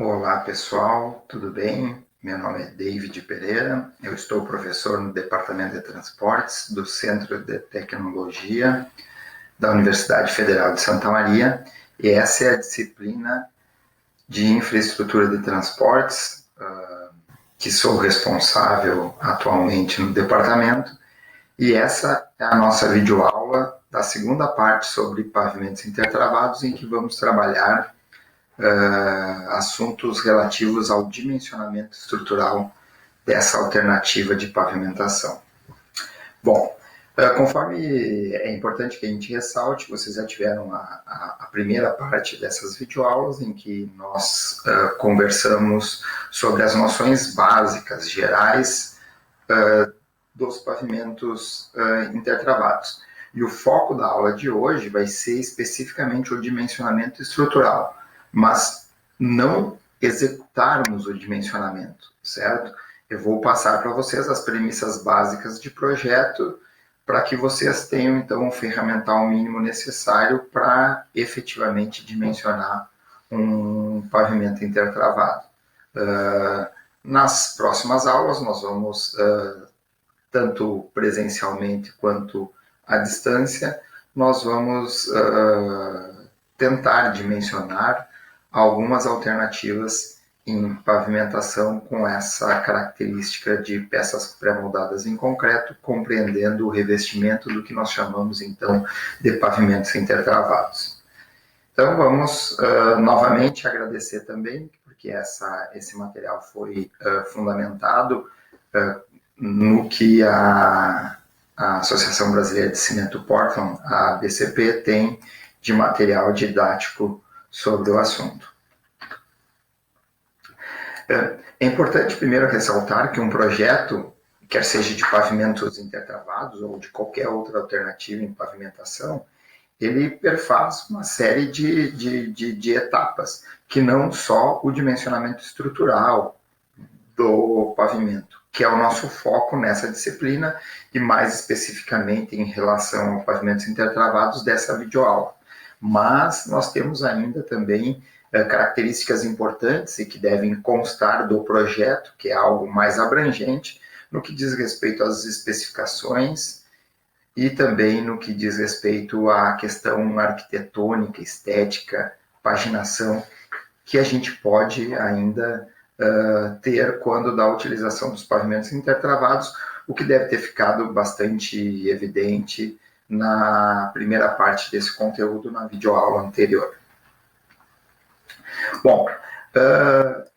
Olá pessoal, tudo bem? Meu nome é David Pereira, eu estou professor no Departamento de Transportes do Centro de Tecnologia da Universidade Federal de Santa Maria e essa é a disciplina de Infraestrutura de Transportes, que sou responsável atualmente no departamento, e essa é a nossa videoaula da segunda parte sobre pavimentos intertravados, em que vamos trabalhar assuntos relativos ao dimensionamento estrutural dessa alternativa de pavimentação. Bom, conforme é importante que a gente ressalte, vocês já tiveram a primeira parte dessas videoaulas em que nós conversamos sobre as noções básicas, gerais, dos pavimentos intertravados. E o foco da aula de hoje vai ser especificamente o dimensionamento estrutural, mas não executarmos o dimensionamento, certo? Eu vou passar para vocês as premissas básicas de projeto para que vocês tenham, então, o ferramental mínimo necessário para efetivamente dimensionar um pavimento intertravado. Nas próximas aulas, nós vamos, tanto presencialmente quanto à distância, nós vamos tentar dimensionar algumas alternativas em pavimentação com essa característica de peças pré-moldadas em concreto, compreendendo o revestimento do que nós chamamos, então, de pavimentos intertravados. Então, vamos novamente agradecer também, porque esse material foi fundamentado no que a Associação Brasileira de Cimento Portland, a ABCP, tem de material didático sobre o assunto. É importante primeiro ressaltar que um projeto, quer seja de pavimentos intertravados ou de qualquer outra alternativa em pavimentação, ele perfaz uma série de etapas, que não só o dimensionamento estrutural do pavimento, que é o nosso foco nessa disciplina, e mais especificamente em relação a pavimentos intertravados dessa videoaula. Mas nós temos ainda também características importantes e que devem constar do projeto, que é algo mais abrangente, no que diz respeito às especificações e também no que diz respeito à questão arquitetônica, estética, paginação, que a gente pode ainda ter quando da utilização dos pavimentos intertravados, o que deve ter ficado bastante evidente na primeira parte desse conteúdo, na videoaula anterior. Bom,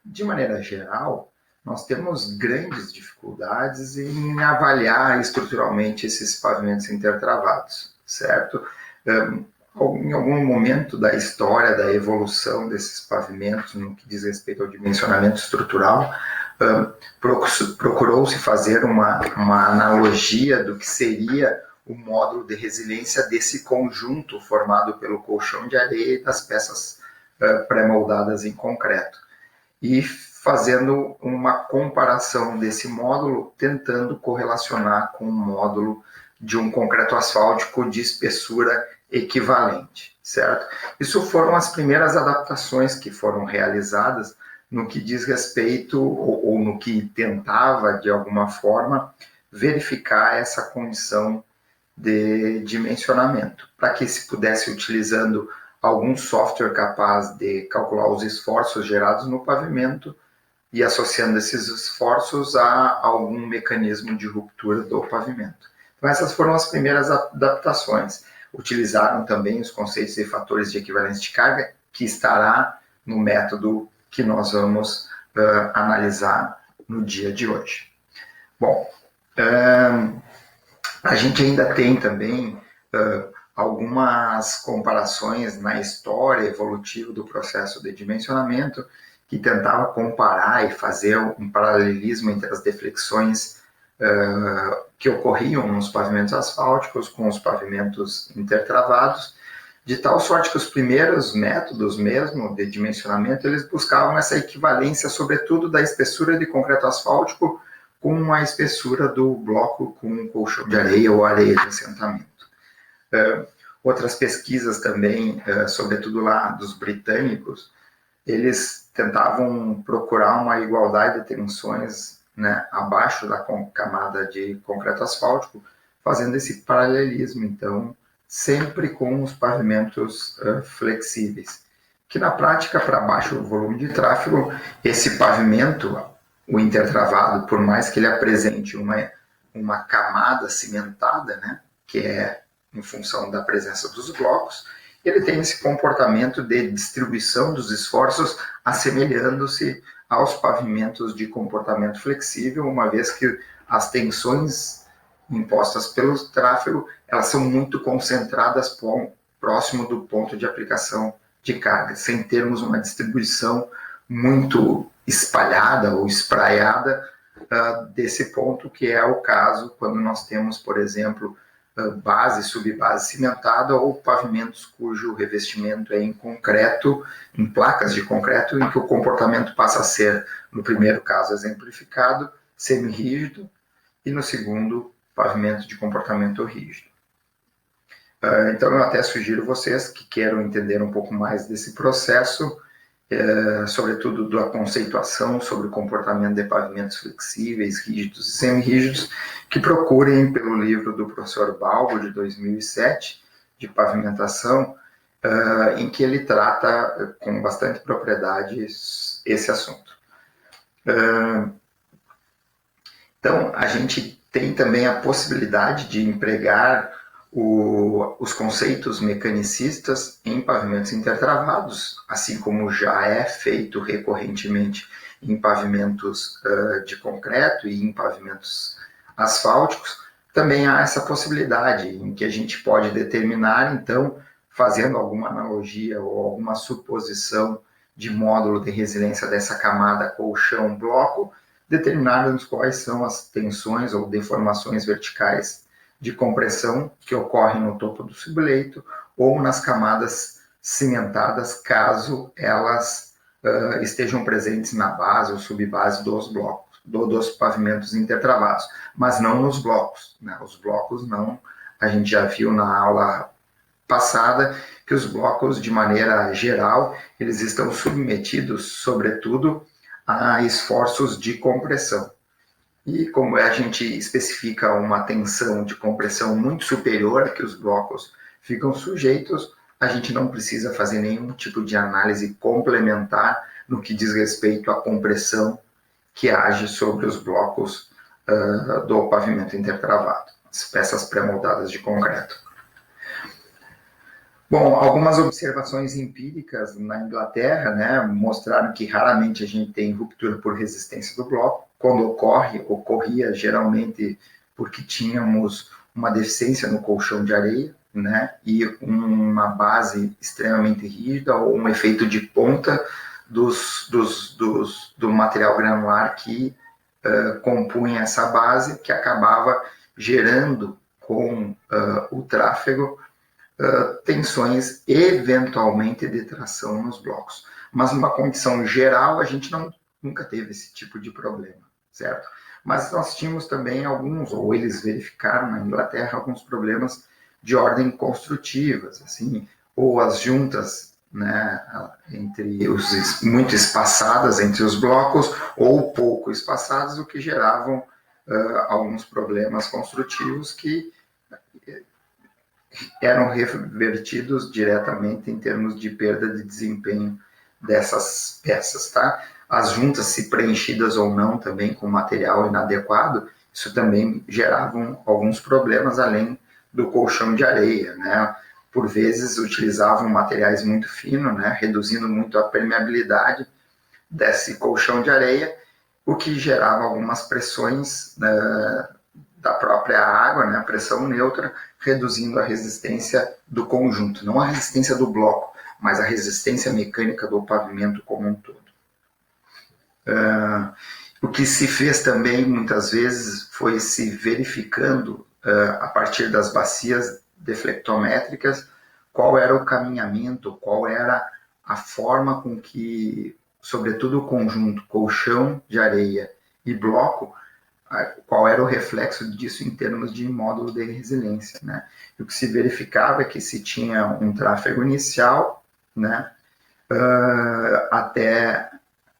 de maneira geral, nós temos grandes dificuldades em avaliar estruturalmente esses pavimentos intertravados, certo? Em algum momento da história, da evolução desses pavimentos, no que diz respeito ao dimensionamento estrutural, procurou-se fazer uma analogia do que seria o módulo de resiliência desse conjunto formado pelo colchão de areia e das peças pré-moldadas em concreto. E fazendo uma comparação desse módulo, tentando correlacionar com o módulo de um concreto asfáltico de espessura equivalente, certo? Isso foram as primeiras adaptações que foram realizadas no que diz respeito, ou no que tentava, de alguma forma, verificar essa condição de dimensionamento, para que se pudesse, utilizando algum software capaz de calcular os esforços gerados no pavimento e associando esses esforços a algum mecanismo de ruptura do pavimento. Então, essas foram as primeiras adaptações. Utilizaram também os conceitos e fatores de equivalência de carga, que estará no método que nós vamos analisar no dia de hoje. Bom, a gente ainda tem também algumas comparações na história evolutiva do processo de dimensionamento, que tentava comparar e fazer um paralelismo entre as deflexões que ocorriam nos pavimentos asfálticos com os pavimentos intertravados, de tal sorte que os primeiros métodos mesmo de dimensionamento, eles buscavam essa equivalência, sobretudo da espessura de concreto asfáltico com a espessura do bloco com colchão de areia ou areia de assentamento. Outras pesquisas também, sobretudo lá dos britânicos, eles tentavam procurar uma igualdade de tensões, né, abaixo da camada de concreto asfáltico, fazendo esse paralelismo, então, sempre com os pavimentos flexíveis. Que na prática, para baixo volume de tráfego, esse pavimento, o intertravado, por mais que ele apresente uma camada cimentada, né, que é em função da presença dos blocos, ele tem esse comportamento de distribuição dos esforços assemelhando-se aos pavimentos de comportamento flexível, uma vez que as tensões impostas pelo tráfego, elas são muito concentradas próximo do ponto de aplicação de carga, sem termos uma distribuição muito espalhada ou espraiada desse ponto, que é o caso quando nós temos, por exemplo, base, subbase cimentada ou pavimentos cujo revestimento é em concreto, em placas de concreto, em que o comportamento passa a ser, no primeiro caso exemplificado, semi-rígido, e no segundo, pavimento de comportamento rígido. Então eu até sugiro vocês que queiram entender um pouco mais desse processo, sobretudo da conceituação sobre o comportamento de pavimentos flexíveis, rígidos e semi-rígidos, que procurem pelo livro do professor Balbo, de 2007, de pavimentação, em que ele trata com bastante propriedade esse assunto. Então, a gente tem também a possibilidade de empregar os conceitos mecanicistas em pavimentos intertravados, assim como já é feito recorrentemente em pavimentos de concreto e em pavimentos asfálticos. Também há essa possibilidade em que a gente pode determinar, então, fazendo alguma analogia ou alguma suposição de módulo de resiliência dessa camada colchão-bloco, determinarmos quais são as tensões ou deformações verticais de compressão que ocorrem no topo do subleito ou nas camadas cimentadas, caso elas estejam presentes na base ou subbase dos blocos, dos pavimentos intertravados, mas não nos blocos, né? Os blocos não, a gente já viu na aula passada que os blocos, de maneira geral, eles estão submetidos, sobretudo, a esforços de compressão. E como a gente especifica uma tensão de compressão muito superior a que os blocos ficam sujeitos, a gente não precisa fazer nenhum tipo de análise complementar no que diz respeito à compressão que age sobre os blocos do pavimento intertravado, as peças pré-moldadas de concreto. Bom, algumas observações empíricas na Inglaterra, né, mostraram que raramente a gente tem ruptura por resistência do bloco. Quando ocorria geralmente porque tínhamos uma deficiência no colchão de areia, né, e uma base extremamente rígida ou um efeito de ponta do material granular que compunha essa base, que acabava gerando com o tráfego tensões eventualmente de tração nos blocos. Mas numa condição geral, a gente nunca teve esse tipo de problema, certo? Mas nós tínhamos também alguns, ou eles verificaram na Inglaterra, alguns problemas de ordem construtivas, assim, ou as juntas, né, muito espaçadas entre os blocos, ou pouco espaçadas, o que geravam alguns problemas construtivos que eram revertidos diretamente em termos de perda de desempenho dessas peças, tá? As juntas, se preenchidas ou não também com material inadequado, isso também geravam alguns problemas além do colchão de areia, né? Por vezes utilizavam materiais muito finos, né? Reduzindo muito a permeabilidade desse colchão de areia, o que gerava algumas pressões da própria água, né, a pressão neutra, reduzindo a resistência do conjunto, não a resistência do bloco, mas a resistência mecânica do pavimento como um todo. O que se fez também, muitas vezes, foi se verificando, a partir das bacias deflectométricas, qual era o caminhamento, qual era a forma com que, sobretudo o conjunto colchão de areia e bloco, qual era o reflexo disso em termos de módulo de resiliência, né? E o que se verificava é que se tinha um tráfego inicial, né, até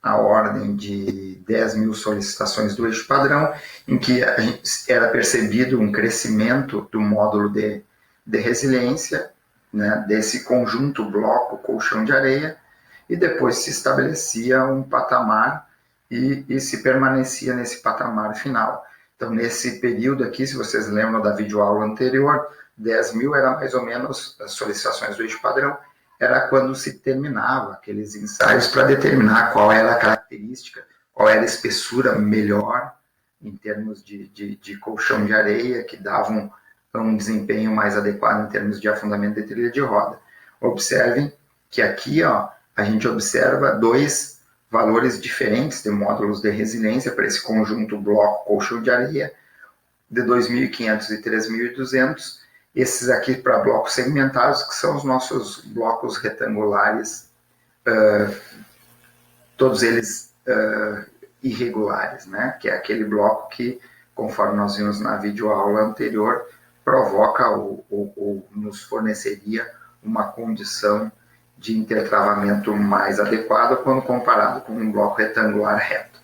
a ordem de 10 mil solicitações do eixo padrão, em que era percebido um crescimento do módulo de resiliência, né, desse conjunto bloco colchão de areia, e depois se estabelecia um patamar e se permanecia nesse patamar final. Então, nesse período aqui, se vocês lembram da videoaula anterior, 10 mil era mais ou menos as solicitações do eixo padrão, era quando se terminava aqueles ensaios para determinar qual era a característica, qual era a espessura melhor em termos de colchão de areia, que davam um desempenho mais adequado em termos de afundamento de trilha de roda. Observem que aqui, ó, a gente observa dois valores diferentes de módulos de resiliência para esse conjunto bloco colchão de areia, de 2.500 e 3.200, esses aqui para blocos segmentados, que são os nossos blocos retangulares, todos eles irregulares, né? Que é aquele bloco que, conforme nós vimos na videoaula anterior, provoca ou nos forneceria uma condição de intertravamento mais adequada quando comparado com um bloco retangular reto.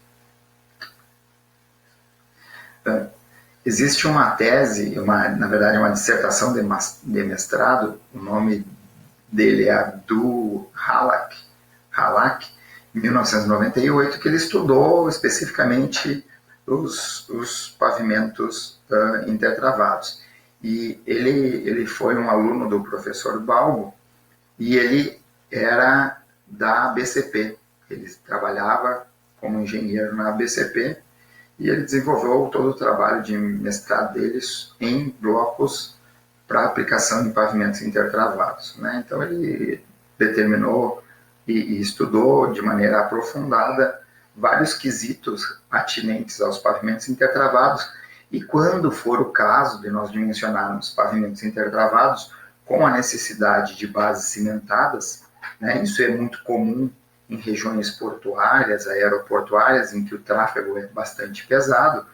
Existe uma tese, na verdade uma dissertação de mestrado, o nome dele é Abdul Halak, em 1998, que ele estudou especificamente os pavimentos intertravados. E ele foi um aluno do professor Balbo, e ele era da ABCP. Ele trabalhava como engenheiro na ABCP, e ele desenvolveu todo o trabalho de mestrado deles em blocos para aplicação em pavimentos intertravados, né? Então ele determinou e estudou de maneira aprofundada vários quesitos atinentes aos pavimentos intertravados, e quando for o caso de nós dimensionarmos pavimentos intertravados com a necessidade de bases cimentadas, né, isso é muito comum em regiões portuárias, aeroportuárias, em que o tráfego é bastante pesado,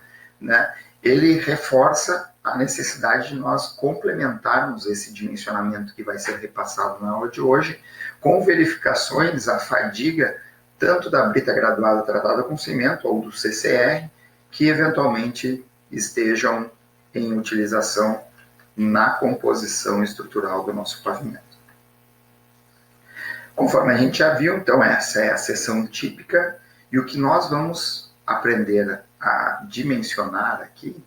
né, ele reforça a necessidade de nós complementarmos esse dimensionamento que vai ser repassado na aula de hoje, com verificações à fadiga, tanto da brita graduada tratada com cimento ou do CCR, que eventualmente estejam em utilização na composição estrutural do nosso pavimento. Conforme a gente já viu, então essa é a seção típica, e o que nós vamos aprender a dimensionar aqui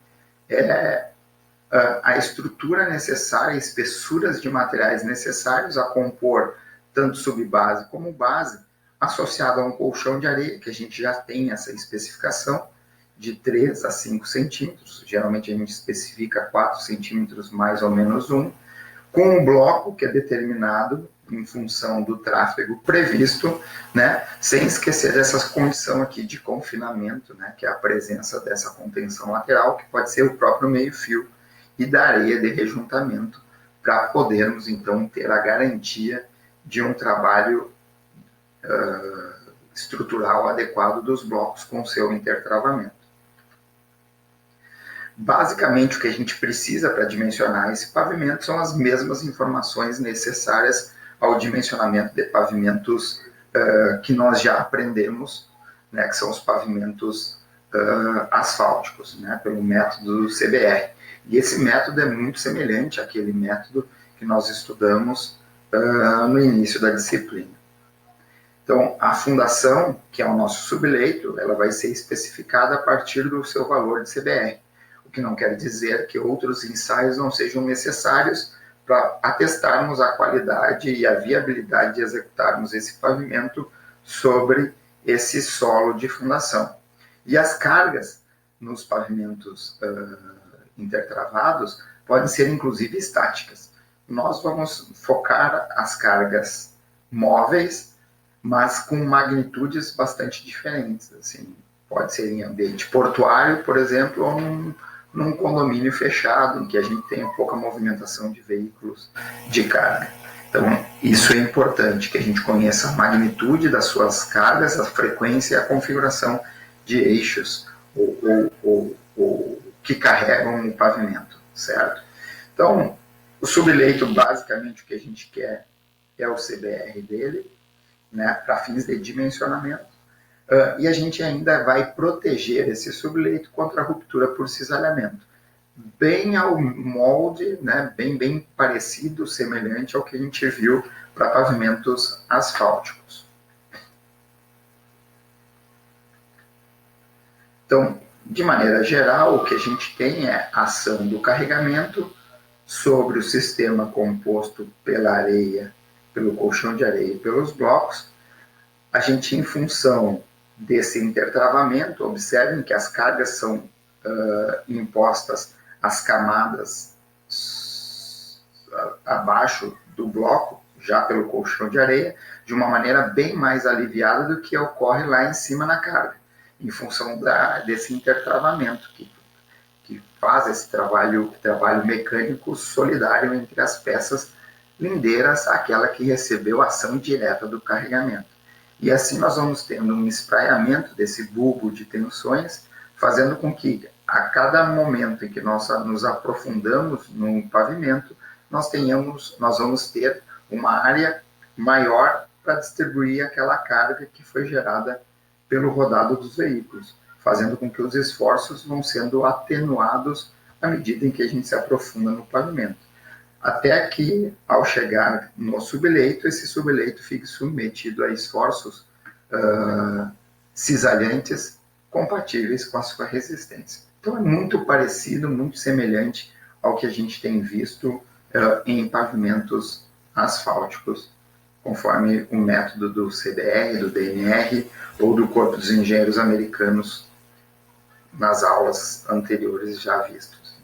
é a estrutura necessária, espessuras de materiais necessários a compor tanto subbase como base, associado a um colchão de areia, que a gente já tem essa especificação, de 3 a 5 centímetros, geralmente a gente especifica 4 centímetros mais ou menos 1, com um bloco que é determinado em função do tráfego previsto, né, sem esquecer dessa condição aqui de confinamento, né, que é a presença dessa contenção lateral, que pode ser o próprio meio-fio, e da areia de rejuntamento, para podermos então ter a garantia de um trabalho estrutural adequado dos blocos com seu intertravamento. Basicamente, o que a gente precisa para dimensionar esse pavimento são as mesmas informações necessárias ao dimensionamento de pavimentos que nós já aprendemos, né, que são os pavimentos asfálticos, né, pelo método CBR. E esse método é muito semelhante àquele método que nós estudamos no início da disciplina. Então, a fundação, que é o nosso subleito, ela vai ser especificada a partir do seu valor de CBR. O que não quer dizer que outros ensaios não sejam necessários para atestarmos a qualidade e a viabilidade de executarmos esse pavimento sobre esse solo de fundação. E as cargas nos pavimentos intertravados podem ser inclusive estáticas. Nós vamos focar as cargas móveis, mas com magnitudes bastante diferentes. Assim, pode ser em ambiente portuário, por exemplo, ou num condomínio fechado, em que a gente tenha pouca movimentação de veículos de carga. Então, isso é importante, que a gente conheça a magnitude das suas cargas, a frequência e a configuração de eixos ou que carregam o pavimento, certo? Então, o subleito, basicamente, o que a gente quer é o CBR dele, né, para fins de dimensionamento. e a gente ainda vai proteger esse subleito contra a ruptura por cisalhamento. Bem ao molde, né, bem parecido, semelhante ao que a gente viu para pavimentos asfálticos. Então, de maneira geral, o que a gente tem é a ação do carregamento sobre o sistema composto pela areia, pelo colchão de areia e pelos blocos. A gente, em função desse intertravamento, observem que as cargas são impostas às camadas abaixo do bloco, já pelo colchão de areia, de uma maneira bem mais aliviada do que ocorre lá em cima na carga, em função desse intertravamento que faz esse trabalho mecânico solidário entre as peças lindeiras, aquela que recebeu a ação direta do carregamento. E assim nós vamos tendo um espraiamento desse bulbo de tensões, fazendo com que a cada momento em que nós nos aprofundamos no pavimento, nós vamos ter uma área maior para distribuir aquela carga que foi gerada pelo rodado dos veículos, fazendo com que os esforços vão sendo atenuados à medida em que a gente se aprofunda no pavimento. Até que, ao chegar no subleito, esse subleito fique submetido a esforços cisalhantes compatíveis com a sua resistência. Então é muito parecido, muito semelhante ao que a gente tem visto em pavimentos asfálticos, conforme o método do CBR, do DNR ou do Corpo dos Engenheiros Americanos nas aulas anteriores já vistos.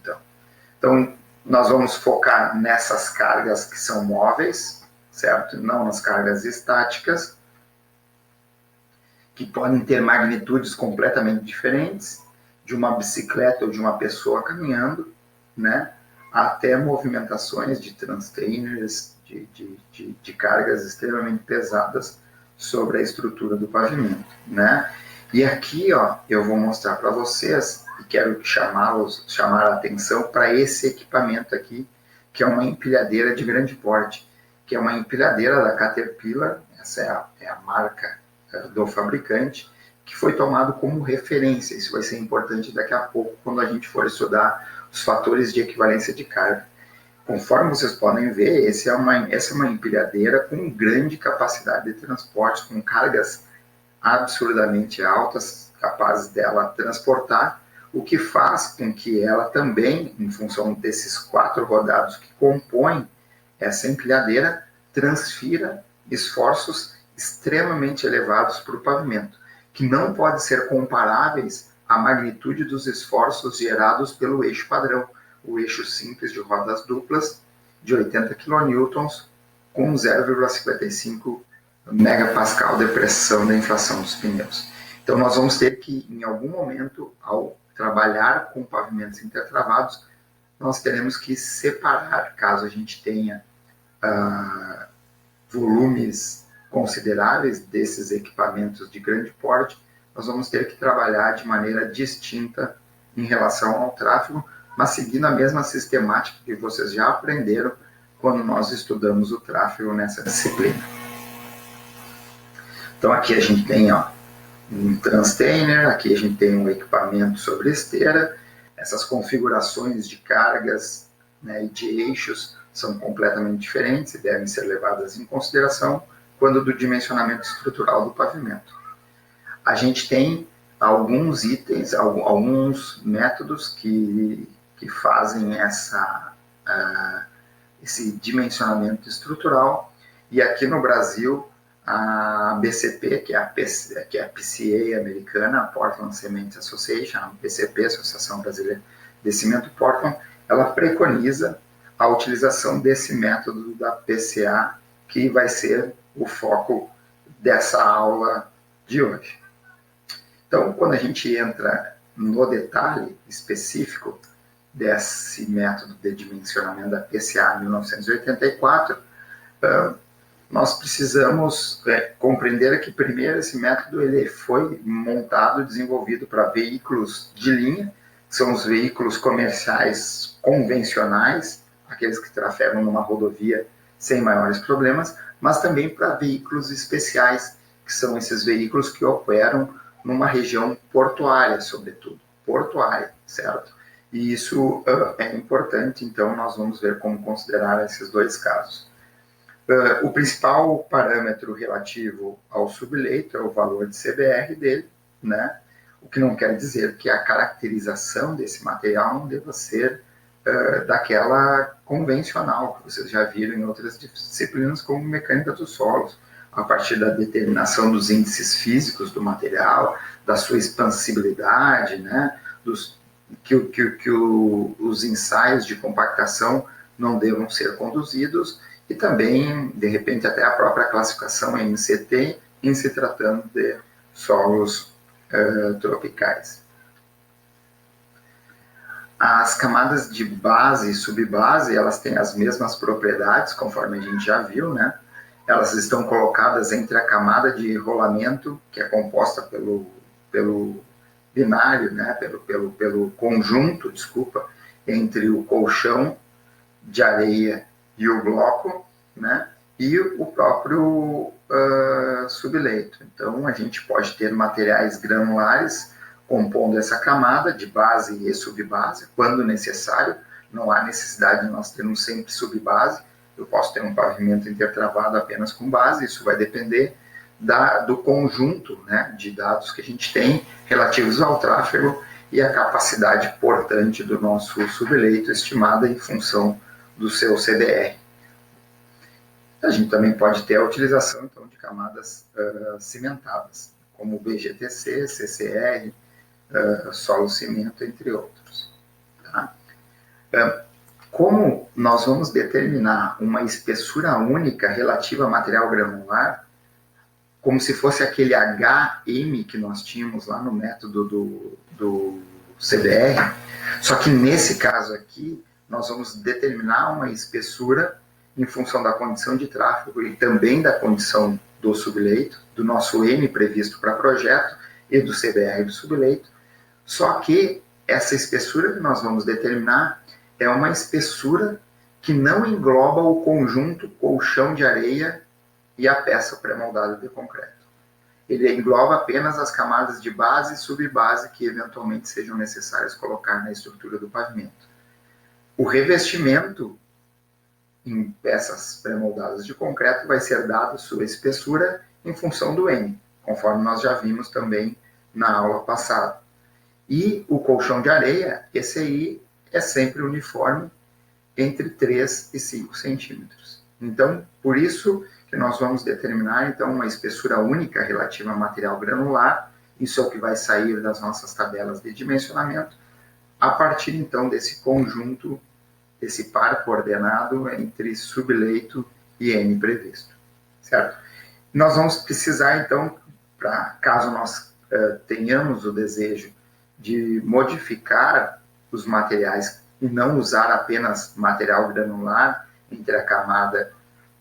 Então nós vamos focar nessas cargas que são móveis, certo? Não nas cargas estáticas, que podem ter magnitudes completamente diferentes, de uma bicicleta ou de uma pessoa caminhando, né? Até movimentações de transtrainers, de cargas extremamente pesadas sobre a estrutura do pavimento, né? E aqui, ó, eu vou mostrar para vocês, e quero chamar a atenção para esse equipamento aqui, que é uma empilhadeira de grande porte, que é uma empilhadeira da Caterpillar, essa é a marca do fabricante, que foi tomado como referência. Isso vai ser importante daqui a pouco, quando a gente for estudar os fatores de equivalência de carga. Conforme vocês podem ver, essa é uma empilhadeira com grande capacidade de transporte, com cargas absurdamente altas, capazes dela transportar, o que faz com que ela também, em função desses 4 rodados que compõem essa empilhadeira, transfira esforços extremamente elevados para o pavimento, que não podem ser comparáveis à magnitude dos esforços gerados pelo eixo padrão, o eixo simples de rodas duplas de 80 kN com 0,55 megapascal de pressão da inflação dos pneus. Então nós vamos ter que, em algum momento, ao trabalhar com pavimentos intertravados, nós teremos que separar, caso a gente tenha volumes consideráveis desses equipamentos de grande porte, nós vamos ter que trabalhar de maneira distinta em relação ao tráfego, mas seguindo a mesma sistemática que vocês já aprenderam quando nós estudamos o tráfego nessa disciplina. Então aqui a gente tem um transtainer, aqui a gente tem um equipamento sobre esteira, essas configurações de cargas, né, e de eixos são completamente diferentes e devem ser levadas em consideração quando do dimensionamento estrutural do pavimento. A gente tem alguns itens, alguns métodos que fazem esse dimensionamento estrutural, e aqui no Brasil a BCP, que é a PCA americana, a Portland Cement Association, a BCP, Associação Brasileira de Cimento Portland, ela preconiza a utilização desse método da PCA, que vai ser o foco dessa aula de hoje. Então, quando a gente entra no detalhe específico desse método de dimensionamento da PCA 1984, nós precisamos compreender que, primeiro, esse método ele foi montado, desenvolvido para veículos de linha, que são os veículos comerciais convencionais, aqueles que trafegam numa rodovia sem maiores problemas, mas também para veículos especiais, que são esses veículos que operam numa região portuária, sobretudo, portuária, certo? E isso é importante, então nós vamos ver como considerar esses dois casos. O principal parâmetro relativo ao subleito é o valor de CBR dele, né? O que não quer dizer que a caracterização desse material não deva ser daquela convencional, que vocês já viram em outras disciplinas, como mecânica dos solos, a partir da determinação dos índices físicos do material, da sua expansibilidade, né? Os ensaios de compactação não devam ser conduzidos, e também, de repente, até a própria classificação MCT, em se tratando de solos tropicais. As camadas de base e subbase, elas têm as mesmas propriedades, conforme a gente já viu, né? Elas estão colocadas entre a camada de rolamento, que é composta pelo binário, né? pelo conjunto, entre o colchão de areia e o bloco, né? E o próprio subleito. Então, a gente pode ter materiais granulares compondo essa camada de base e subbase, quando necessário. Não há necessidade de nós termos sempre subbase. Eu posso ter um pavimento intertravado apenas com base, isso vai depender do conjunto, né, de dados que a gente tem relativos ao tráfego e a capacidade portante do nosso subleito, estimada em função do seu CDR. A gente também pode ter a utilização, então, de camadas cimentadas, como BGTC, CCR, solo-cimento, entre outros. Tá? Como nós vamos determinar uma espessura única relativa a material granular, como se fosse aquele HM que nós tínhamos lá no método do CDR, só que nesse caso aqui, nós vamos determinar uma espessura em função da condição de tráfego e também da condição do subleito, do nosso M previsto para projeto e do CBR do subleito. Só que essa espessura que nós vamos determinar é uma espessura que não engloba o conjunto colchão de areia e a peça pré-moldada de concreto. Ele engloba apenas as camadas de base e subbase que eventualmente sejam necessárias colocar na estrutura do pavimento. O revestimento em peças pré-moldadas de concreto vai ser dado sua espessura em função do N, conforme nós já vimos também na aula passada. E o colchão de areia, esse aí é sempre uniforme entre 3 e 5 centímetros. Então, por isso que nós vamos determinar então uma espessura única relativa a material granular, isso é o que vai sair das nossas tabelas de dimensionamento, a partir então desse conjunto, esse par coordenado entre subleito e N previsto, certo? Nós vamos precisar então, caso nós tenhamos o desejo de modificar os materiais e não usar apenas material granular entre a camada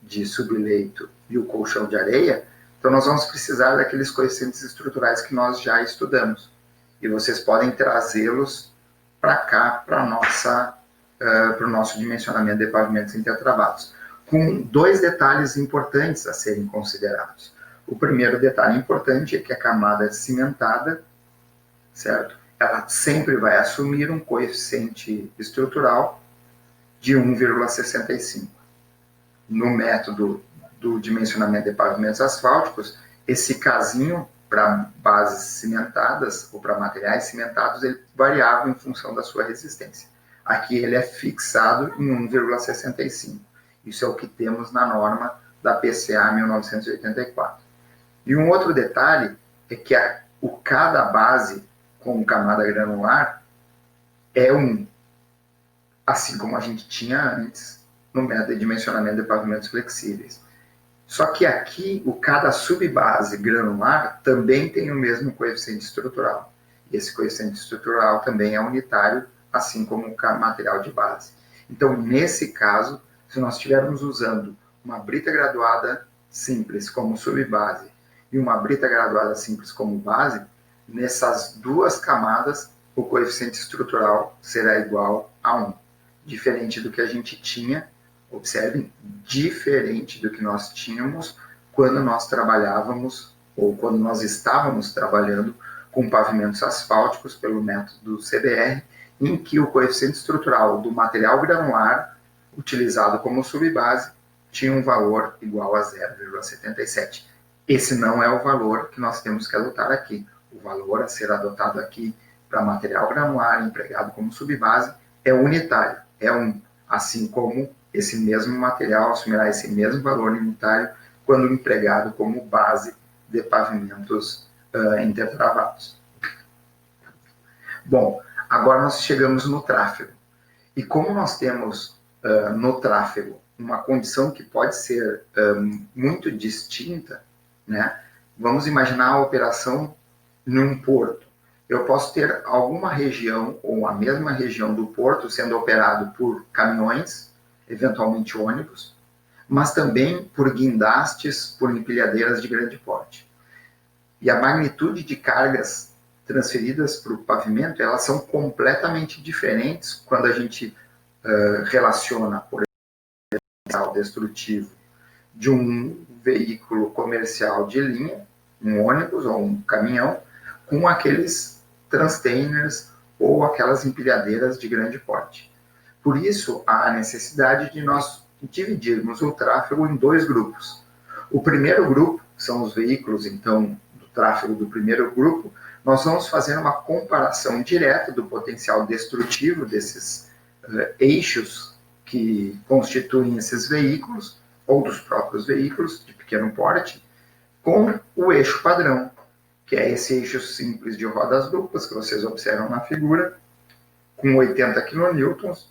de subleito e o colchão de areia, então nós vamos precisar daqueles coeficientes estruturais que nós já estudamos. E vocês podem trazê-los para cá, para o nosso dimensionamento de pavimentos intertravados, com 2 detalhes importantes a serem considerados. O primeiro detalhe importante é que a camada cimentada, certo? Ela sempre vai assumir um coeficiente estrutural de 1,65. No método do dimensionamento de pavimentos asfálticos, esse casinho para bases cimentadas ou para materiais cimentados, ele variava em função da sua resistência. Aqui ele é fixado em 1,65. Isso é o que temos na norma da PCA 1984. E um outro detalhe é que cada base com camada granular é 1, assim como a gente tinha antes no método de dimensionamento de pavimentos flexíveis. Só que aqui, cada subbase granular também tem o mesmo coeficiente estrutural. E esse coeficiente estrutural também é unitário, assim como o material de base. Então, nesse caso, se nós estivermos usando uma brita graduada simples como subbase e uma brita graduada simples como base, nessas 2 camadas, o coeficiente estrutural será igual a 1. Diferente do que a gente tinha, observem, diferente do que nós tínhamos quando nós trabalhávamos, ou quando nós estávamos trabalhando com pavimentos asfálticos pelo método CBR, em que o coeficiente estrutural do material granular utilizado como subbase tinha um valor igual a 0,77. Esse não é o valor que nós temos que adotar aqui. O valor a ser adotado aqui para material granular empregado como subbase é unitário, é 1, assim como esse mesmo material assumirá esse mesmo valor unitário quando empregado como base de pavimentos intertravados. Bom, agora nós chegamos no tráfego. E como nós temos no tráfego uma condição que pode ser muito distinta, né? Vamos imaginar a operação num porto. Eu posso ter alguma região, ou a mesma região do porto, sendo operado por caminhões, eventualmente ônibus, mas também por guindastes, por empilhadeiras de grande porte. E a magnitude de cargas transferidas para o pavimento, elas são completamente diferentes quando a gente relaciona, por exemplo, o destrutivo de um veículo comercial de linha, um ônibus ou um caminhão, com aqueles transtainers ou aquelas empilhadeiras de grande porte. Por isso, há a necessidade de nós dividirmos o tráfego em 2 grupos. O primeiro grupo, são os veículos, então, do tráfego do primeiro grupo, nós vamos fazer uma comparação direta do potencial destrutivo desses eixos que constituem esses veículos, ou dos próprios veículos de pequeno porte, com o eixo padrão, que é esse eixo simples de rodas duplas que vocês observam na figura, com 80 kN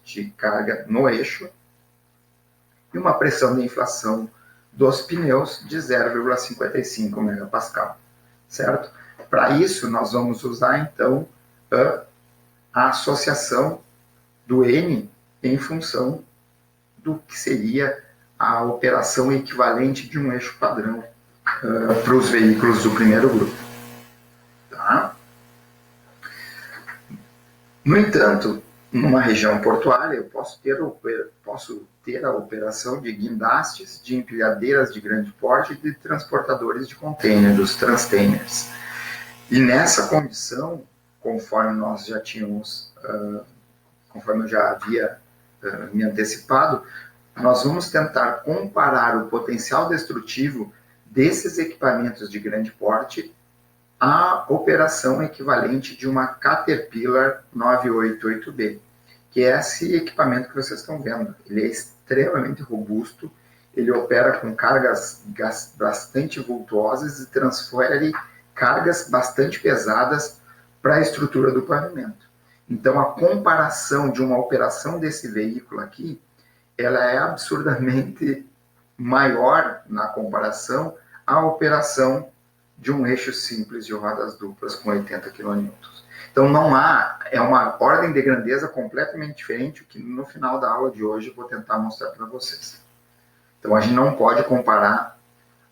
de carga no eixo e uma pressão de inflação dos pneus de 0,55 MPa, certo? Para isso, nós vamos usar, então, a associação do N em função do que seria a operação equivalente de um eixo padrão para os veículos do primeiro grupo. Tá? No entanto, numa região portuária, eu posso ter a operação de guindastes, de empilhadeiras de grande porte e de transportadores de container, dos transtainers. E nessa condição, conforme nós já tínhamos, conforme eu já havia me antecipado, nós vamos tentar comparar o potencial destrutivo desses equipamentos de grande porte à operação equivalente de uma Caterpillar 988B, que é esse equipamento que vocês estão vendo. Ele é extremamente robusto, ele opera com cargas bastante vultuosas e transfere cargas bastante pesadas para a estrutura do pavimento. Então, a comparação de uma operação desse veículo aqui, ela é absurdamente maior na comparação à operação de um eixo simples de rodas duplas com 80 kN. Então, é uma ordem de grandeza completamente diferente, o que no final da aula de hoje eu vou tentar mostrar para vocês. Então, a gente não pode comparar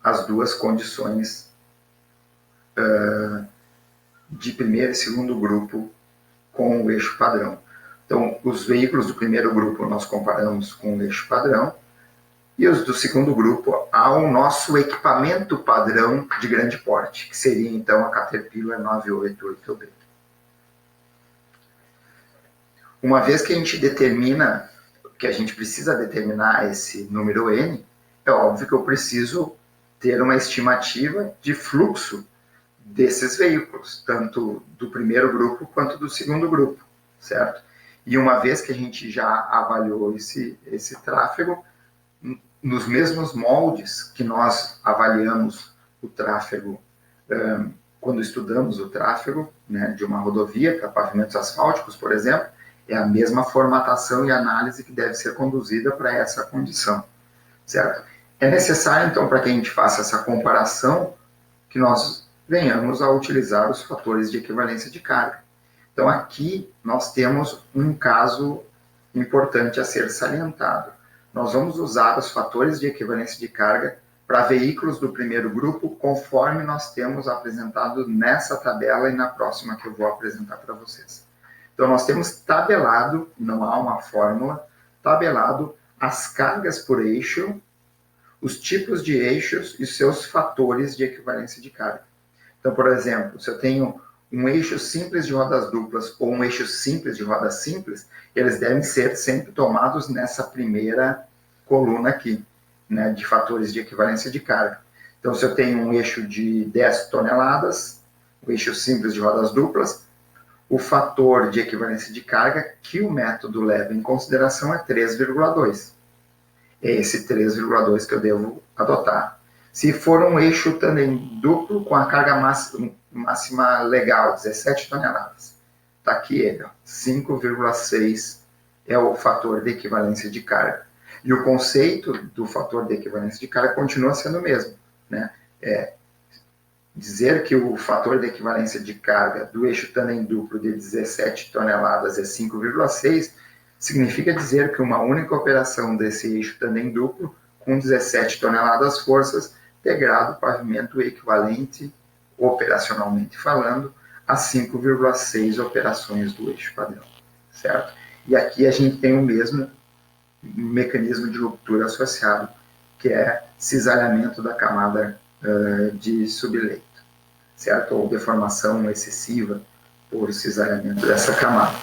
as duas condições de primeiro e segundo grupo com o eixo padrão. Então, os veículos do primeiro grupo nós comparamos com o eixo padrão e os do segundo grupo ao nosso equipamento padrão de grande porte, que seria então a Caterpillar 988B. Uma vez que a gente determina, que a gente precisa determinar esse número N, é óbvio que eu preciso ter uma estimativa de fluxo desses veículos, tanto do primeiro grupo quanto do segundo grupo, certo? E uma vez que a gente já avaliou esse tráfego, nos mesmos moldes que nós avaliamos o tráfego, quando estudamos o tráfego, né, de uma rodovia para pavimentos asfálticos, por exemplo, é a mesma formatação e análise que deve ser conduzida para essa condição, certo? É necessário, então, para que a gente faça essa comparação, que nós venhamos a utilizar os fatores de equivalência de carga. Então, aqui nós temos um caso importante a ser salientado. Nós vamos usar os fatores de equivalência de carga para veículos do primeiro grupo, conforme nós temos apresentado nessa tabela e na próxima que eu vou apresentar para vocês. Então, nós temos tabelado, não há uma fórmula, tabelado as cargas por eixo, os tipos de eixos e seus fatores de equivalência de carga. Então, por exemplo, se eu tenho um eixo simples de rodas duplas ou um eixo simples de rodas simples, eles devem ser sempre tomados nessa primeira coluna aqui, né, de fatores de equivalência de carga. Então, se eu tenho um eixo de 10 toneladas, o eixo simples de rodas duplas, o fator de equivalência de carga que o método leva em consideração é 3,2. É esse 3,2 que eu devo adotar. Se for um eixo tandem duplo com a carga máxima legal, 17 toneladas, está aqui ele, 5,6 é o fator de equivalência de carga. E o conceito do fator de equivalência de carga continua sendo o mesmo, né? Dizer que o fator de equivalência de carga do eixo tandem duplo de 17 toneladas é 5,6, significa dizer que uma única operação desse eixo tandem duplo, com 17 toneladas forças, degrada o pavimento equivalente, operacionalmente falando, a 5,6 operações do eixo padrão, certo? E aqui a gente tem o mesmo mecanismo de ruptura associado, que é cisalhamento da camada de subleito, certo? Ou deformação excessiva por cisalhamento dessa camada.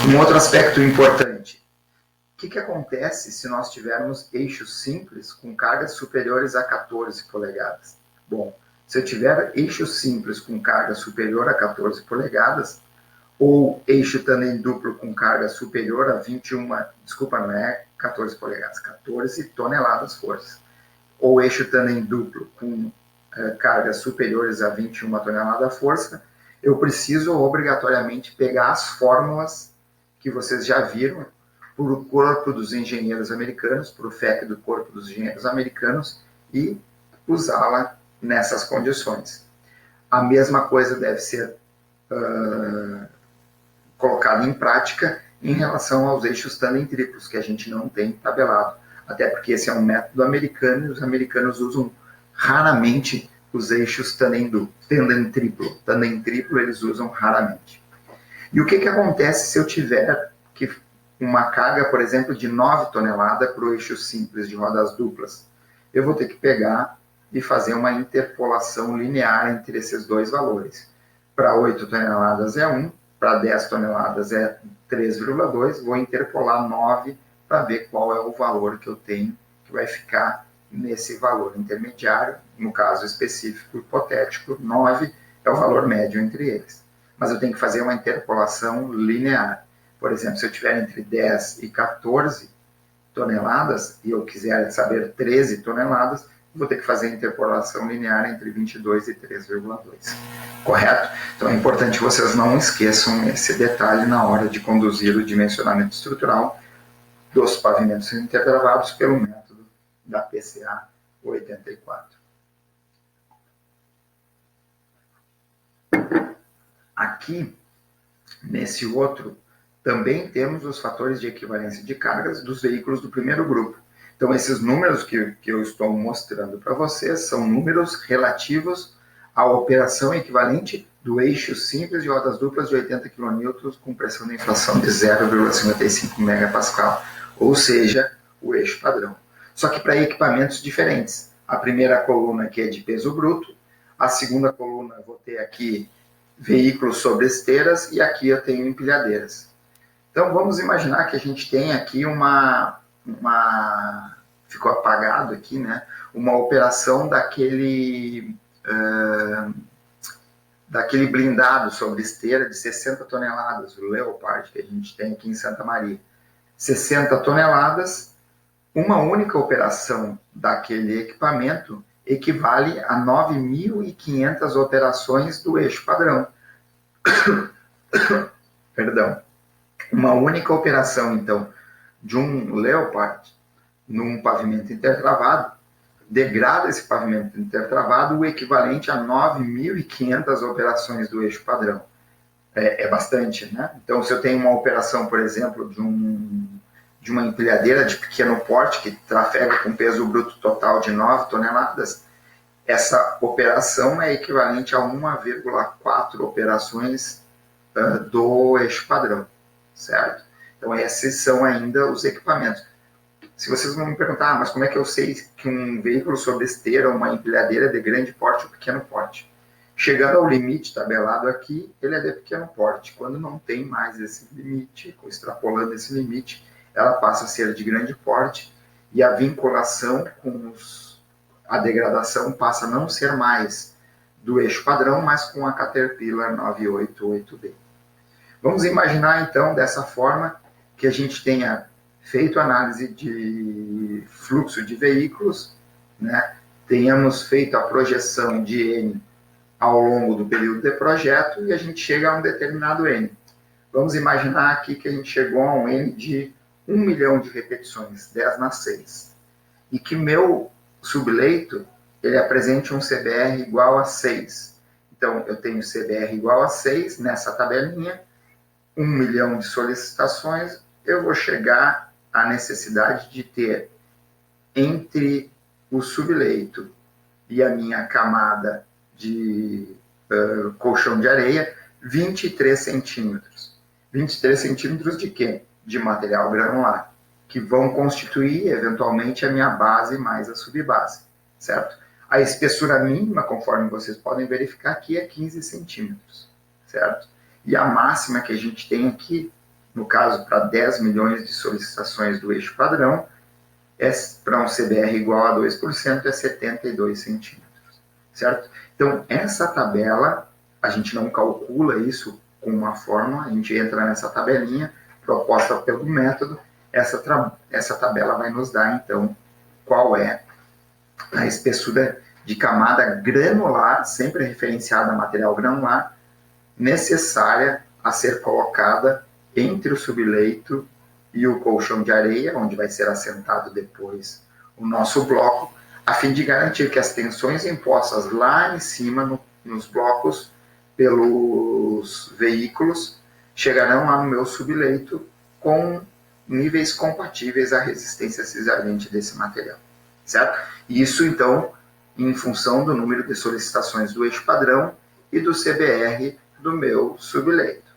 Um outro aspecto importante, o que acontece se nós tivermos eixos simples com cargas superiores a 14 polegadas? Bom, se eu tiver eixo simples com carga superior a 14 polegadas, ou eixo tandem duplo com carga superior a 21, desculpa, não é 14 polegadas, 14 toneladas força, ou eixo tandem duplo com cargas superiores a 21 toneladas força, eu preciso obrigatoriamente pegar as fórmulas que vocês já viram por o corpo dos engenheiros americanos, por o FEC do corpo dos engenheiros americanos, e usá-la nessas condições. A mesma coisa deve ser colocada em prática em relação aos eixos tandem triplos, que a gente não tem tabelado. Até porque esse é um método americano e os americanos usam raramente os eixos tandem triplo. Tandem triplo eles usam raramente. E o que acontece se eu tiver uma carga, por exemplo, de 9 toneladas para o eixo simples de rodas duplas? Eu vou ter que pegar e fazer uma interpolação linear entre esses dois valores. Para 8 toneladas é 1, para 10 toneladas é 3,2, vou interpolar 9 para ver qual é o valor que eu tenho, que vai ficar nesse valor intermediário, no caso específico hipotético, 9 é o valor médio entre eles. Mas eu tenho que fazer uma interpolação linear. Por exemplo, se eu tiver entre 10 e 14 toneladas, e eu quiser saber 13 toneladas, vou ter que fazer a interpolação linear entre 22 e 3,2. Correto? Então é importante que vocês não esqueçam esse detalhe na hora de conduzir o dimensionamento estrutural dos pavimentos intertravados pelo método da PCA 84. Aqui, nesse outro, também temos os fatores de equivalência de cargas dos veículos do primeiro grupo. Então, esses números que eu estou mostrando para vocês são números relativos à operação equivalente do eixo simples de rodas duplas de 80 kN com pressão de inflação de 0,55 MPa, ou seja, o eixo padrão. Só que para equipamentos diferentes. A primeira coluna aqui é de peso bruto, a segunda coluna eu vou ter aqui veículos sobre esteiras e aqui eu tenho empilhadeiras. Então, vamos imaginar que a gente tem aqui ficou apagado aqui, né? Uma operação daquele blindado sobre esteira de 60 toneladas, o Leopard, que a gente tem aqui em Santa Maria. 60 toneladas, uma única operação daquele equipamento equivale a 9.500 operações do eixo padrão. Perdão. Uma única operação, então, de um Leopard num pavimento intertravado, degrada esse pavimento intertravado o equivalente a 9.500 operações do eixo padrão. É bastante, né? Então, se eu tenho uma operação, por exemplo, de uma empilhadeira de pequeno porte que trafega com peso bruto total de 9 toneladas, essa operação é equivalente a 1,4 operações do eixo padrão, certo? Então, esses são ainda os equipamentos. Se vocês vão me perguntar, mas como é que eu sei que um veículo sobre esteira ou uma empilhadeira é de grande porte ou pequeno porte? Chegando ao limite tabelado aqui, ele é de pequeno porte. Quando não tem mais esse limite, extrapolando esse limite, ela passa a ser de grande porte e a vinculação com a degradação passa a não ser mais do eixo padrão, mas com a Caterpillar 988B. Vamos imaginar, então, dessa forma, que a gente tenha feito análise de fluxo de veículos, né? Tenhamos feito a projeção de N ao longo do período de projeto e a gente chega a um determinado N. Vamos imaginar aqui que a gente chegou a um N de 1 milhão de repetições, 10 na 6, e que meu subleito ele apresente um CBR igual a 6. Então, eu tenho CBR igual a 6 nessa tabelinha, 1 milhão de solicitações, eu vou chegar à necessidade de ter entre o subleito e a minha camada de colchão de areia, 23 centímetros. 23 centímetros de quê? De material granular, que vão constituir, eventualmente, a minha base mais a subbase, certo? A espessura mínima, conforme vocês podem verificar aqui, é 15 centímetros, certo? E a máxima que a gente tem aqui, no caso, para 10 milhões de solicitações do eixo padrão, para um CBR igual a 2%, é 72 centímetros, certo? Então, essa tabela, a gente não calcula isso com uma fórmula, a gente entra nessa tabelinha proposta pelo método, essa tabela vai nos dar, então, qual é a espessura de camada granular, sempre referenciada a material granular, necessária a ser colocada entre o subleito e o colchão de areia, onde vai ser assentado depois o nosso bloco, a fim de garantir que as tensões impostas lá em cima, nos blocos, pelos veículos, chegarão lá no meu subleito com níveis compatíveis à resistência cisardente desse material, certo? Isso, então, em função do número de solicitações do eixo padrão e do CBR do meu subleito.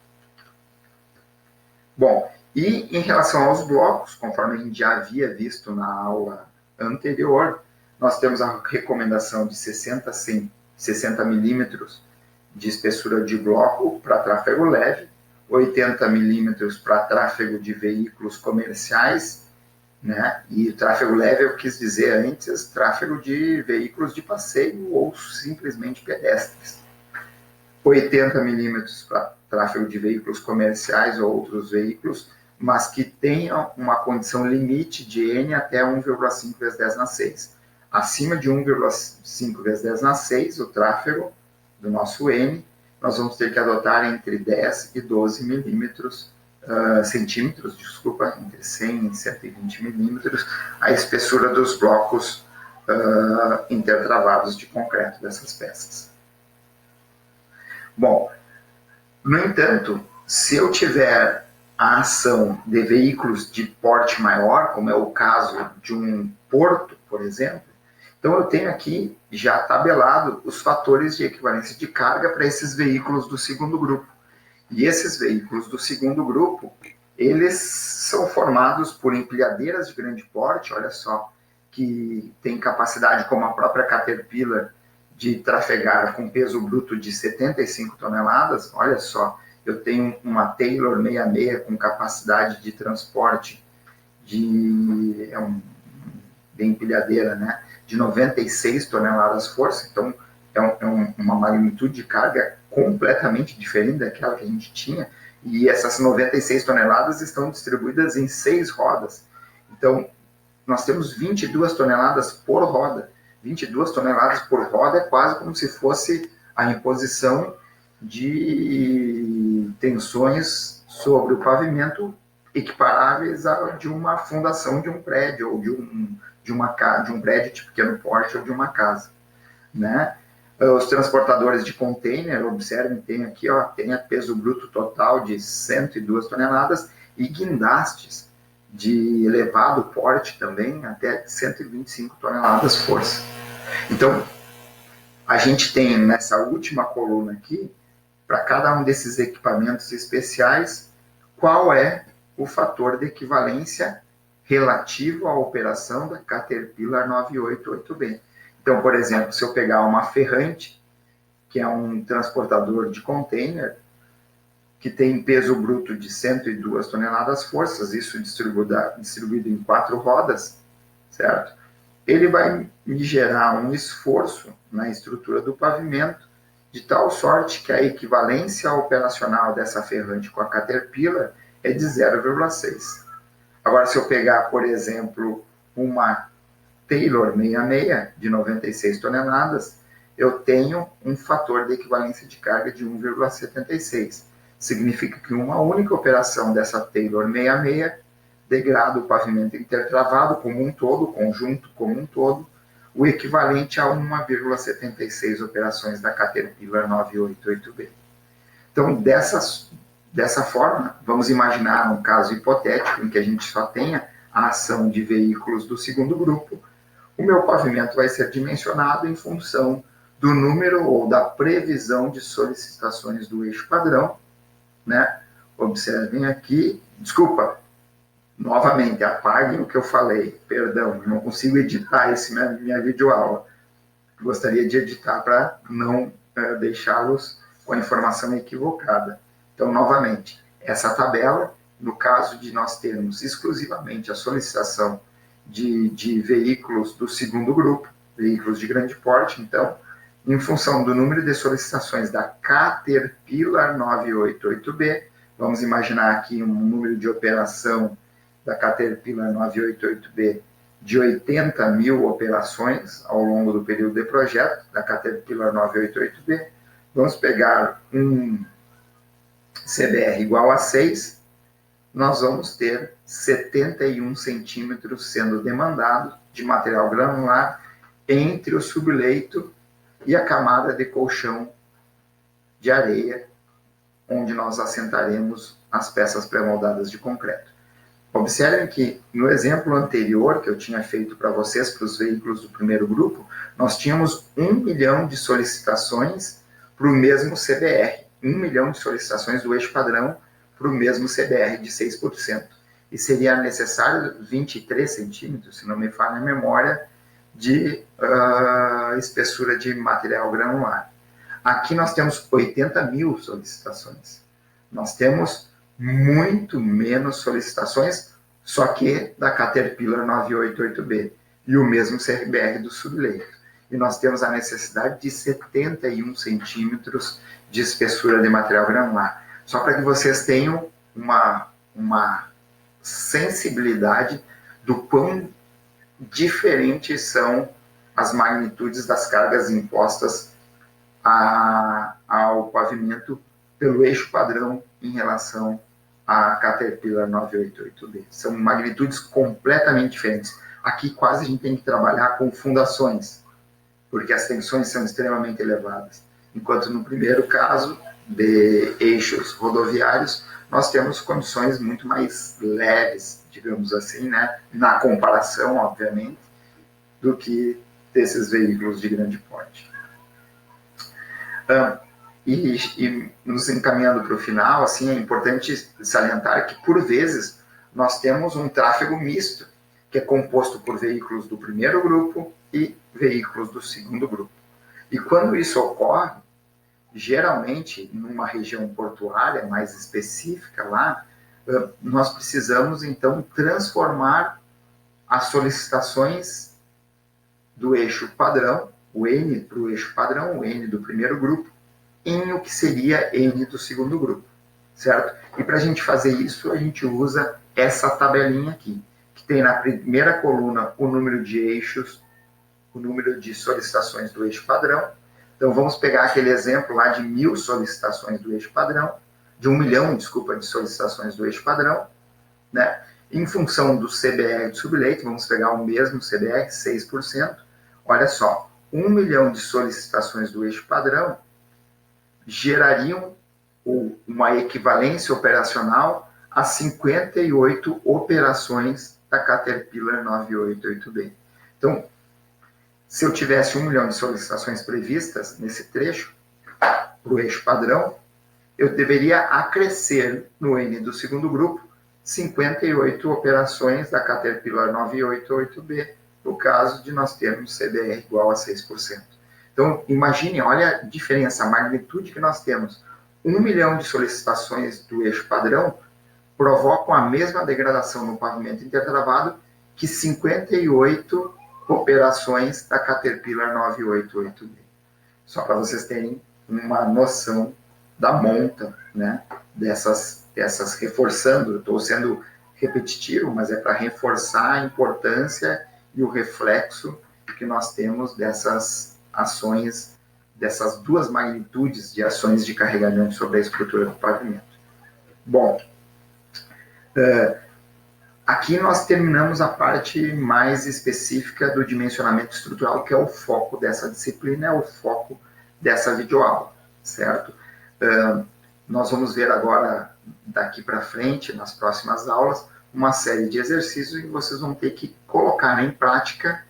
Bom, e em relação aos blocos, conforme a gente já havia visto na aula anterior, nós temos a recomendação de 60 milímetros de espessura de bloco para tráfego leve, 80 milímetros para tráfego de veículos comerciais, né? E tráfego leve eu quis dizer antes, tráfego de veículos de passeio ou simplesmente pedestres. 80 milímetros para tráfego de veículos comerciais ou outros veículos, mas que tenham uma condição limite de N até 1,5 vezes 10 na 6. Acima de 1,5 vezes 10 na 6, o tráfego do nosso N, nós vamos ter que adotar entre 10 e 12 centímetros, entre 100 e 120 milímetros, a espessura dos blocos intertravados de concreto dessas peças. Bom, no entanto, se eu tiver a ação de veículos de porte maior, como é o caso de um porto, por exemplo, então eu tenho aqui já tabelado os fatores de equivalência de carga para esses veículos do segundo grupo. E esses veículos do segundo grupo, eles são formados por empilhadeiras de grande porte, olha só, que tem capacidade, como a própria Caterpillar, de trafegar com peso bruto de 75 toneladas, olha só, eu tenho uma Taylor 66 com capacidade de transporte de empilhadeira, né, de 96 toneladas força, então uma magnitude de carga completamente diferente daquela que a gente tinha, e essas 96 toneladas estão distribuídas em 6 rodas. Então, nós temos 22 toneladas por roda. 22 toneladas por roda é quase como se fosse a imposição de tensões sobre o pavimento equiparáveis a de uma fundação de um prédio, ou de um prédio de pequeno porte, ou de uma casa, né? Os transportadores de container, observem, tem aqui, ó, tem a peso bruto total de 102 toneladas e guindastes de elevado porte também, até 125 toneladas força. Então, a gente tem nessa última coluna aqui, para cada um desses equipamentos especiais, qual é o fator de equivalência relativo à operação da Caterpillar 988B. Então, por exemplo, se eu pegar uma ferrante, que é um transportador de container, que tem peso bruto de 102 toneladas forças, isso distribuído em 4 rodas, certo? Ele vai me gerar um esforço na estrutura do pavimento, de tal sorte que a equivalência operacional dessa ferrante com a Caterpillar é de 0,6. Agora, se eu pegar, por exemplo, uma Taylor 66 de 96 toneladas, eu tenho um fator de equivalência de carga de 1,76. Significa que uma única operação dessa Taylor 66 degrada o pavimento intertravado como um todo, o conjunto como um todo, o equivalente a 1,76 operações da Caterpillar 988B. Então, dessa forma, vamos imaginar um caso hipotético em que a gente só tenha a ação de veículos do segundo grupo. O meu pavimento vai ser dimensionado em função do número ou da previsão de solicitações do eixo padrão, né? Observem aqui, desculpa, novamente, apaguem o que eu falei, perdão, não consigo editar minha videoaula. Gostaria de editar para não deixá-los com a informação equivocada. Então, novamente, essa tabela, no caso de nós termos exclusivamente a solicitação de veículos do segundo grupo, veículos de grande porte, então, em função do número de solicitações da Caterpillar 988B, vamos imaginar aqui um número de operação da Caterpillar 988B de 80 mil operações ao longo do período de projeto da Caterpillar 988B. Vamos pegar um CBR igual a 6, nós vamos ter 71 centímetros sendo demandado de material granular entre o subleito e a camada de colchão de areia, onde nós assentaremos as peças pré-moldadas de concreto. Observem que no exemplo anterior que eu tinha feito para vocês, para os veículos do primeiro grupo, nós tínhamos 1 milhão de solicitações para o mesmo CBR, 1 milhão de solicitações do eixo padrão para o mesmo CBR de 6%. E seria necessário 23 centímetros, se não me falha a memória, de espessura de material granular. Aqui nós temos 80 mil solicitações. Nós temos muito menos solicitações, só que da Caterpillar 988B, e o mesmo CBR do subleito. E nós temos a necessidade de 71 centímetros de espessura de material granular. Só para que vocês tenham uma sensibilidade do quão diferentes são as magnitudes das cargas impostas ao pavimento pelo eixo padrão em relação à Caterpillar 988B. São magnitudes completamente diferentes. Aqui quase a gente tem que trabalhar com fundações, porque as tensões são extremamente elevadas. Enquanto no primeiro caso, de eixos rodoviários, nós temos condições muito mais leves, digamos assim, né, na comparação, obviamente, do que desses veículos de grande porte. E nos encaminhando para o final, assim, é importante salientar que, por vezes, nós temos um tráfego misto, que é composto por veículos do primeiro grupo e veículos do segundo grupo. E quando isso ocorre, geralmente, numa região portuária mais específica lá, nós precisamos, então, transformar as solicitações do eixo padrão, o N para o eixo padrão, o N do primeiro grupo, em o que seria N do segundo grupo, certo? E para a gente fazer isso, a gente usa essa tabelinha aqui, que tem na primeira coluna o número de eixos, o número de solicitações do eixo padrão. Então, vamos pegar aquele exemplo lá de 1.000 solicitações do eixo padrão, de 1 milhão, desculpa, de solicitações do eixo padrão, né? Em função do CBR de subleito, vamos pegar o mesmo CBR, 6%. Olha só, 1 milhão de solicitações do eixo padrão gerariam uma equivalência operacional a 58 operações da Caterpillar 988B. Então, se eu tivesse 1 milhão de solicitações previstas nesse trecho, para o eixo padrão, eu deveria acrescer no N do segundo grupo 58 operações da Caterpillar 988B, no caso de nós termos CBR igual a 6%. Então, imagine, olha a diferença, a magnitude que nós temos. 1 milhão de solicitações do eixo padrão provocam a mesma degradação no pavimento intertravado que 58 operações da Caterpillar 988D. Só para vocês terem uma noção da monta, né, dessas reforçando, estou sendo repetitivo, mas é para reforçar a importância e o reflexo que nós temos dessas ações, dessas duas magnitudes de ações de carregamento sobre a estrutura do pavimento. Bom, aqui nós terminamos a parte mais específica do dimensionamento estrutural, que é o foco dessa disciplina, é o foco dessa videoaula, certo? Nós vamos ver agora, daqui para frente, nas próximas aulas, uma série de exercícios e vocês vão ter que colocar em prática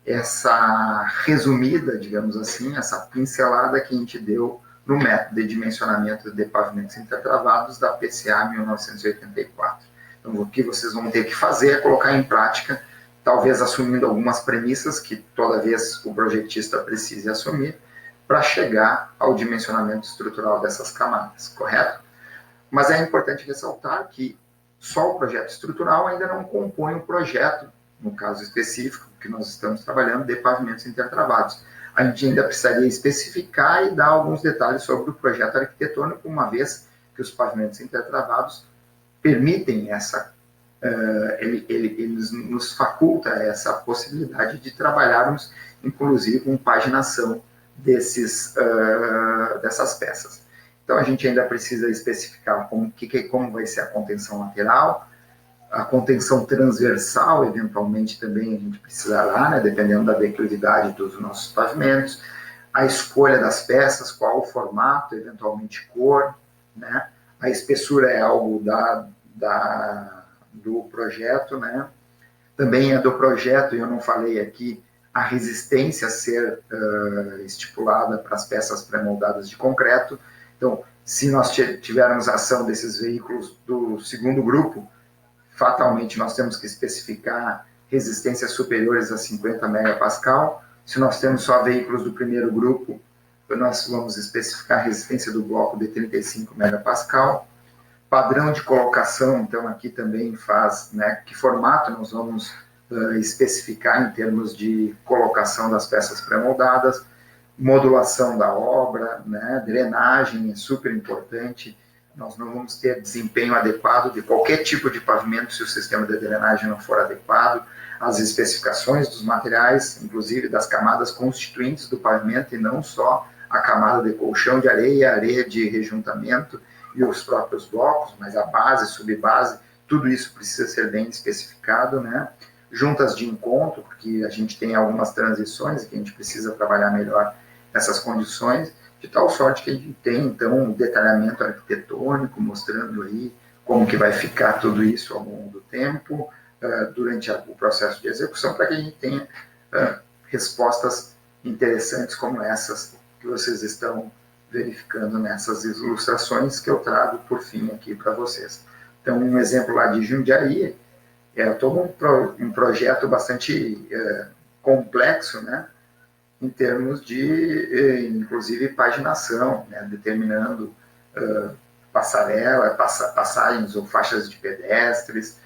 essa resumida, digamos assim, essa pincelada que a gente deu no método de dimensionamento de pavimentos intertravados da PCA 1984. Então, o que vocês vão ter que fazer é colocar em prática, talvez assumindo algumas premissas que toda vez o projetista precise assumir, para chegar ao dimensionamento estrutural dessas camadas, correto? Mas é importante ressaltar que só o projeto estrutural ainda não compõe o projeto, no caso específico que nós estamos trabalhando, de pavimentos intertravados. A gente ainda precisaria especificar e dar alguns detalhes sobre o projeto arquitetônico, uma vez que os pavimentos intertravados permitem eles nos faculta essa possibilidade de trabalharmos, inclusive, com paginação dessas peças. Então, a gente ainda precisa especificar como vai ser a contenção lateral, a contenção transversal, eventualmente, também a gente precisará, né, dependendo da declividade dos nossos pavimentos, a escolha das peças, qual o formato, eventualmente cor, né, a espessura é algo do projeto, né, também é do projeto, e eu não falei aqui, a resistência a ser estipulada para as peças pré-moldadas de concreto. Então, se nós tivermos a ação desses veículos do segundo grupo, fatalmente nós temos que especificar resistências superiores a 50 megapascal. Se nós temos só veículos do primeiro grupo, nós vamos especificar a resistência do bloco de 35 megapascal. Padrão de colocação, então aqui também faz, né, que formato nós vamos especificar em termos de colocação das peças pré-moldadas, modulação da obra, né, drenagem é super importante. Nós não vamos ter desempenho adequado de qualquer tipo de pavimento se o sistema de drenagem não for adequado, as especificações dos materiais, inclusive das camadas constituintes do pavimento e não só a camada de colchão de areia, areia de rejuntamento e os próprios blocos, mas a base, subbase, tudo isso precisa ser bem especificado, né? Juntas de encontro, porque a gente tem algumas transições que a gente precisa trabalhar melhor essas condições, de tal sorte que a gente tem, então, um detalhamento arquitetônico, mostrando aí como que vai ficar tudo isso ao longo do tempo, durante o processo de execução, para que a gente tenha respostas interessantes como essas que vocês estão verificando nessas ilustrações que eu trago por fim aqui para vocês. Então, um exemplo lá de Jundiaí, é todo um projeto bastante complexo, né, em termos de, inclusive, paginação, né, determinando passagens ou faixas de pedestres.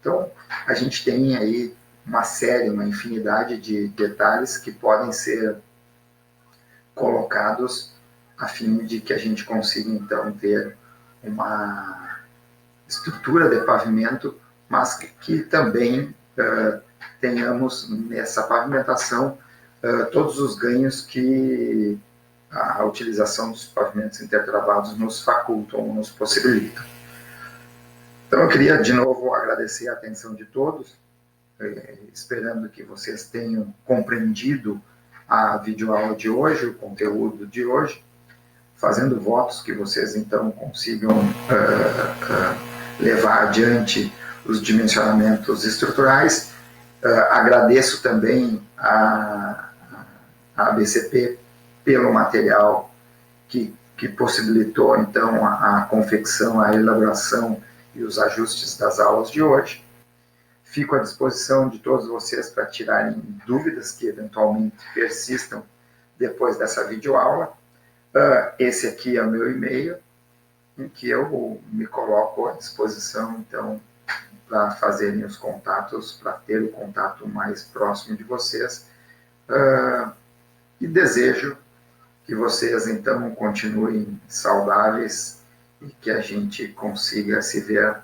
Então, a gente tem aí uma infinidade de detalhes que podem ser colocados a fim de que a gente consiga, então, ter uma estrutura de pavimento, mas que também tenhamos nessa pavimentação todos os ganhos que a utilização dos pavimentos intertravados nos facultam, nos possibilitam. Então, eu queria, de novo, agradecer a atenção de todos, esperando que vocês tenham compreendido a videoaula de hoje, o conteúdo de hoje, fazendo votos que vocês, então, consigam levar adiante os dimensionamentos estruturais. Agradeço também a ABCP pelo material que possibilitou, então, a confecção, a elaboração e os ajustes das aulas de hoje. Fico à disposição de todos vocês para tirarem dúvidas que eventualmente persistam depois dessa videoaula. Esse aqui é o meu e-mail, em que eu me coloco à disposição, então, para fazerem os contatos, para ter o contato mais próximo de vocês. E desejo que vocês, então, continuem saudáveis e que a gente consiga se ver